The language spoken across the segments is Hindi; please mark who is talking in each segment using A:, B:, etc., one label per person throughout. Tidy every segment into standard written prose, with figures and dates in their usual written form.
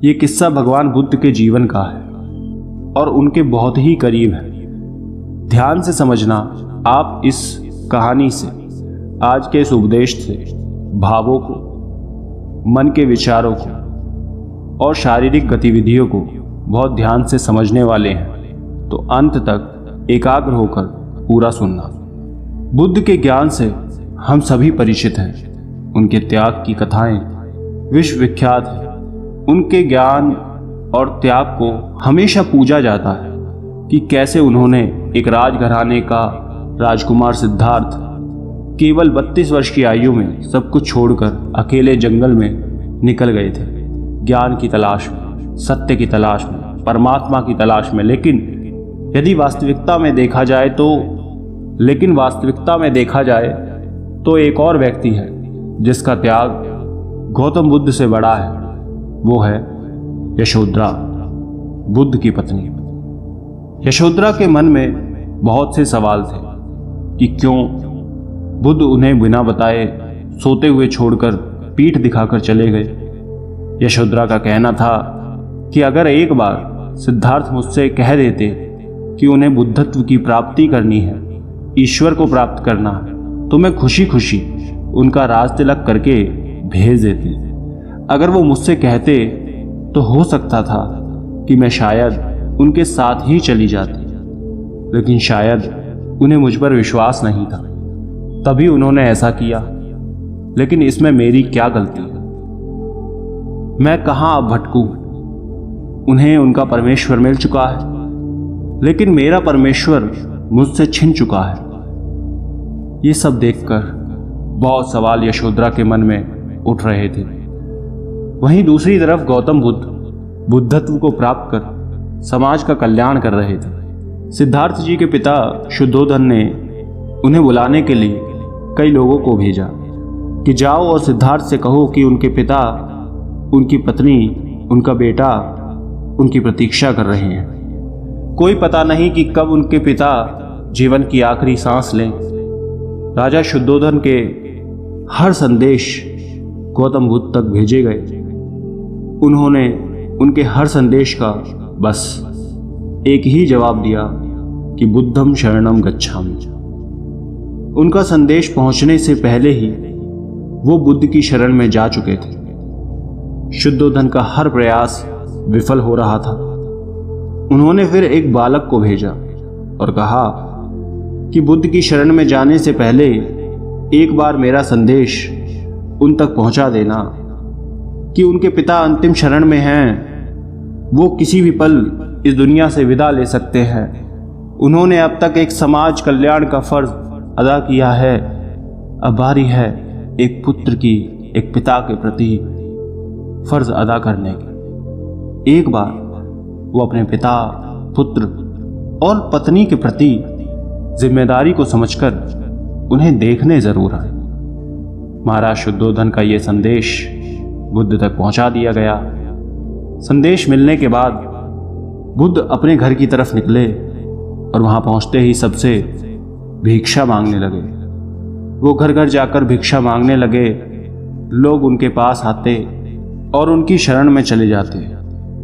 A: ये किस्सा भगवान बुद्ध के जीवन का है और उनके बहुत ही करीब है। ध्यान से समझना। आप इस कहानी से, आज के इस उपदेश से भावों को, मन के विचारों को और शारीरिक गतिविधियों को बहुत ध्यान से समझने वाले हैं, तो अंत तक एकाग्र होकर पूरा सुनना। बुद्ध के ज्ञान से हम सभी परिचित हैं। उनके त्याग की कथाएं विश्व विख्यात हैं। उनके ज्ञान और त्याग को हमेशा पूजा जाता है कि कैसे उन्होंने एक राजघराने का राजकुमार सिद्धार्थ केवल 32 वर्ष की आयु में सब कुछ छोड़कर अकेले जंगल में निकल गए थे, ज्ञान की तलाश में, सत्य की तलाश में, परमात्मा की तलाश में। लेकिन वास्तविकता में देखा जाए तो एक और व्यक्ति है जिसका त्याग गौतम बुद्ध से बड़ा है। वो है यशोधरा, बुद्ध की पत्नी। यशोधरा के मन में बहुत से सवाल थे कि क्यों बुद्ध उन्हें बिना बताए सोते हुए छोड़कर पीठ दिखाकर चले गए। यशोधरा का कहना था कि अगर एक बार सिद्धार्थ मुझसे कह देते कि उन्हें बुद्धत्व की प्राप्ति करनी है, ईश्वर को प्राप्त करना है, तो मैं खुशी खुशी उनका राज तिलक करके भेज देती। अगर वो मुझसे कहते तो हो सकता था कि मैं शायद उनके साथ ही चली जाती, लेकिन शायद उन्हें मुझ पर विश्वास नहीं था, तभी उन्होंने ऐसा किया। लेकिन इसमें मेरी क्या गलती है? मैं कहाँ अब भटकूं? उन्हें उनका परमेश्वर मिल चुका है, लेकिन मेरा परमेश्वर मुझसे छिन चुका है। ये सब देखकर बहुत सवाल यशोधरा के मन में उठ रहे थे। वहीं दूसरी तरफ गौतम बुद्ध बुद्धत्व को प्राप्त कर समाज का कल्याण कर रहे थे। सिद्धार्थ जी के पिता शुद्धोधन ने उन्हें बुलाने के लिए कई लोगों को भेजा कि जाओ और सिद्धार्थ से कहो कि उनके पिता, उनकी पत्नी, उनका बेटा उनकी प्रतीक्षा कर रहे हैं। कोई पता नहीं कि कब उनके पिता जीवन की आखिरी सांस लें। राजा शुद्धोधन के हर संदेश गौतम बुद्ध तक भेजे गए। उन्होंने उनके हर संदेश का बस एक ही जवाब दिया कि बुद्धम शरणम गच्छामि। उनका संदेश पहुंचने से पहले ही वो बुद्ध की शरण में जा चुके थे। शुद्धोधन का हर प्रयास विफल हो रहा था। उन्होंने फिर एक बालक को भेजा और कहा कि बुद्ध की शरण में जाने से पहले एक बार मेरा संदेश उन तक पहुंचा देना कि उनके पिता अंतिम शरण में हैं, वो किसी भी पल इस दुनिया से विदा ले सकते हैं। उन्होंने अब तक एक समाज कल्याण का फर्ज अदा किया है, अब बारी है एक पुत्र की, एक पिता के प्रति फर्ज अदा करने की। एक बार वो अपने पिता, पुत्र और पत्नी के प्रति जिम्मेदारी को समझकर उन्हें देखने जरूर आए। महाराज शुद्धोधन का ये संदेश बुद्ध तक पहुंचा दिया गया। संदेश मिलने के बाद बुद्ध अपने घर की तरफ निकले और वहां पहुंचते ही सबसे भिक्षा मांगने लगे। वो घर घर जाकर भिक्षा मांगने लगे। लोग उनके पास आते और उनकी शरण में चले जाते,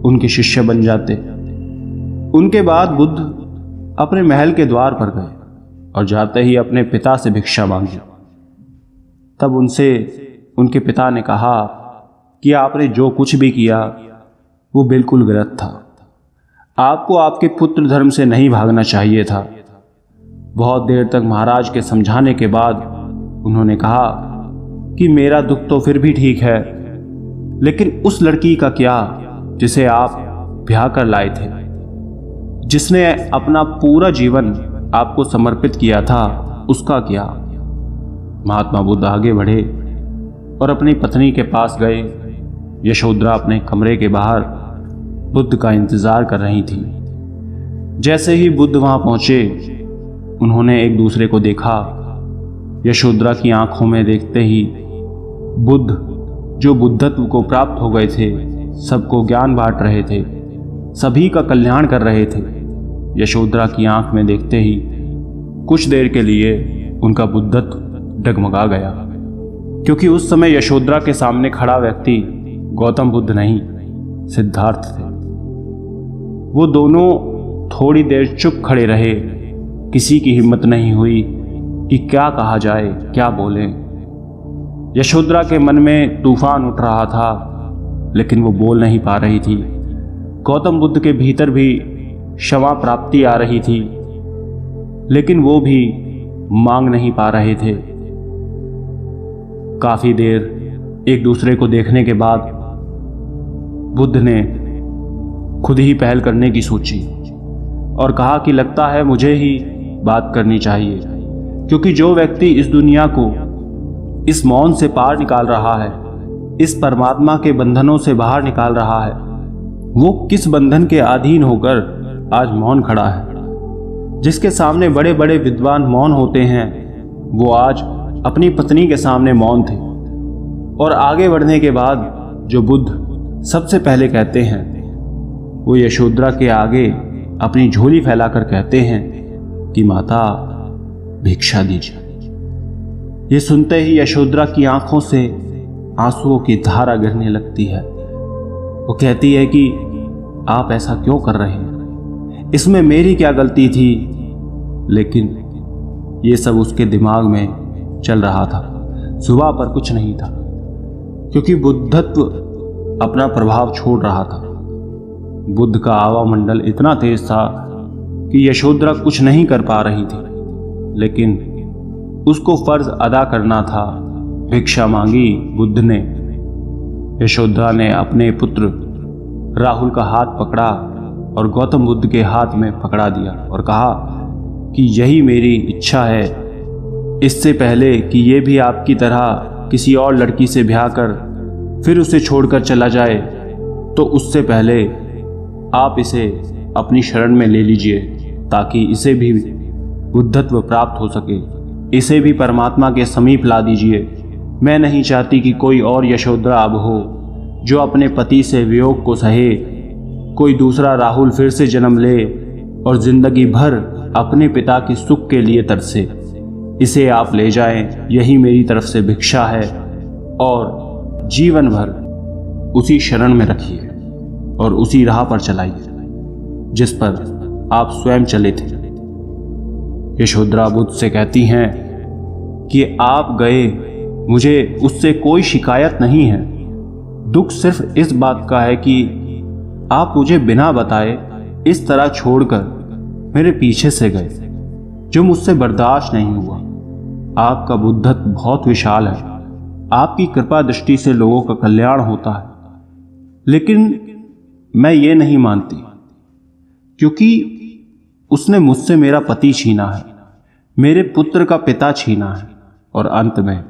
A: उनके शिष्य बन जाते। उनके बाद बुद्ध अपने महल के द्वार पर गए और जाते ही अपने पिता से भिक्षा मांगी। तब उनसे उनके पिता ने कहा कि आपने जो कुछ भी किया वो बिल्कुल गलत था। आपको आपके पुत्र धर्म से नहीं भागना चाहिए था। बहुत देर तक महाराज के समझाने के बाद उन्होंने कहा कि मेरा दुख तो फिर भी ठीक है, लेकिन उस लड़की का क्या जिसे आप ब्याह कर लाए थे, जिसने अपना पूरा जीवन आपको समर्पित किया था, उसका क्या? महात्मा बुद्ध आगे बढ़े और अपनी पत्नी के पास गए। यशोधरा अपने कमरे के बाहर बुद्ध का इंतजार कर रही थी। जैसे ही बुद्ध वहां पहुंचे, उन्होंने एक दूसरे को देखा। यशोधरा की आंखों में देखते ही बुद्ध, जो बुद्धत्व को प्राप्त हो गए थे, सबको ज्ञान बांट रहे थे, सभी का कल्याण कर रहे थे, यशोधरा की आंख में देखते ही कुछ देर के लिए उनका बुद्धत्व डगमगा गया, क्योंकि उस समय यशोधरा के सामने खड़ा व्यक्ति गौतम बुद्ध नहीं सिद्धार्थ थे। वो दोनों थोड़ी देर चुप खड़े रहे। किसी की हिम्मत नहीं हुई कि क्या कहा जाए, क्या बोलें। यशोधरा के मन में तूफान उठ रहा था, लेकिन वो बोल नहीं पा रही थी। गौतम बुद्ध के भीतर भी क्षमा प्राप्ति आ रही थी, लेकिन वो भी मांग नहीं पा रहे थे। काफी देर एक दूसरे को देखने के बाद बुद्ध ने खुद ही पहल करने की सोची और कहा कि लगता है मुझे ही बात करनी चाहिए, क्योंकि जो व्यक्ति इस दुनिया को इस मौन से पार निकाल रहा है, इस परमात्मा के बंधनों से बाहर निकाल रहा है, वो किस बंधन के अधीन होकर आज मौन खड़ा है। जिसके सामने बड़े बड़े विद्वान मौन होते हैं, वो आज अपनी पत्नी के सामने मौन थे। और आगे बढ़ने के बाद जो बुद्ध सबसे पहले कहते हैं, वो यशोधरा के आगे अपनी झोली फैलाकर कहते हैं कि माता भिक्षा दीजिए। ये सुनते ही यशोधरा की आंखों से आंसुओं की धारा गिरने लगती है। वो कहती है कि आप ऐसा क्यों कर रहे हैं, इसमें मेरी क्या गलती थी। लेकिन ये सब उसके दिमाग में चल रहा था, जुबान पर कुछ नहीं था, क्योंकि बुद्धत्व अपना प्रभाव छोड़ रहा था। बुद्ध का आवामंडल इतना तेज था कि यशोधरा कुछ नहीं कर पा रही थी, लेकिन उसको फर्ज अदा करना था। भिक्षा मांगी बुद्ध ने। यशोधरा ने अपने पुत्र राहुल का हाथ पकड़ा और गौतम बुद्ध के हाथ में पकड़ा दिया और कहा कि यही मेरी इच्छा है। इससे पहले कि ये भी आपकी तरह किसी और लड़की से ब्याह कर फिर उसे छोड़कर चला जाए, तो उससे पहले आप इसे अपनी शरण में ले लीजिए, ताकि इसे भी बुद्धत्व प्राप्त हो सके। इसे भी परमात्मा के समीप ला दीजिए। मैं नहीं चाहती कि कोई और यशोधरा अब हो जो अपने पति से वियोग को सहे, कोई दूसरा राहुल फिर से जन्म ले और जिंदगी भर अपने पिता के सुख के लिए तरसे। इसे आप ले जाएं, यही मेरी तरफ से भिक्षा है, और जीवन भर उसी शरण में रखिए और उसी राह पर चलाइए जिस पर आप स्वयं चले थे। यशोधरा बुद्ध से कहती हैं कि आप गए, मुझे उससे कोई शिकायत नहीं है। दुख सिर्फ इस बात का है कि आप मुझे बिना बताए इस तरह छोड़कर मेरे पीछे से गए, जो मुझसे बर्दाश्त नहीं हुआ। आपका बुद्धत्व बहुत विशाल है, आपकी कृपा दृष्टि से लोगों का कल्याण होता है, लेकिन मैं ये नहीं मानती, क्योंकि उसने मुझसे मेरा पति छीना है, मेरे पुत्र का पिता छीना है। और अंत में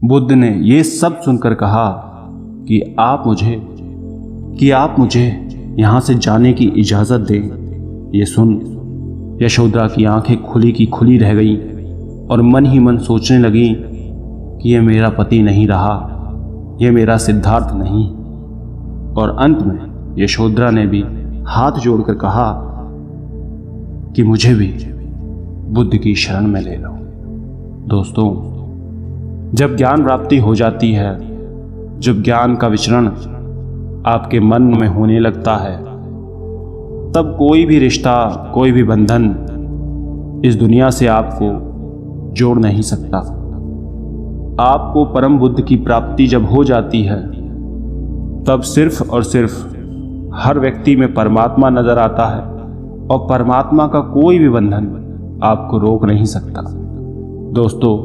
A: बुद्ध ने ये सब सुनकर कहा कि आप मुझे यहां से जाने की इजाजत दें। ये सुन यशोधरा की आंखें खुली की खुली रह गई और मन ही मन सोचने लगी कि ये मेरा पति नहीं रहा, ये मेरा सिद्धार्थ नहीं। और अंत में यशोधरा ने भी हाथ जोड़कर कहा कि मुझे भी बुद्ध की शरण में ले लो। दोस्तों, जब ज्ञान प्राप्ति हो जाती है, जब ज्ञान का विचरण आपके मन में होने लगता है, तब कोई भी रिश्ता, कोई भी बंधन इस दुनिया से आपको जोड़ नहीं सकता। आपको परम बुद्ध की प्राप्ति जब हो जाती है, तब सिर्फ और सिर्फ हर व्यक्ति में परमात्मा नजर आता है, और परमात्मा का कोई भी बंधन आपको रोक नहीं सकता। दोस्तों,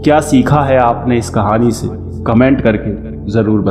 A: क्या सीखा है आपने इस कहानी से? कमेंट करके ज़रूर बताएं।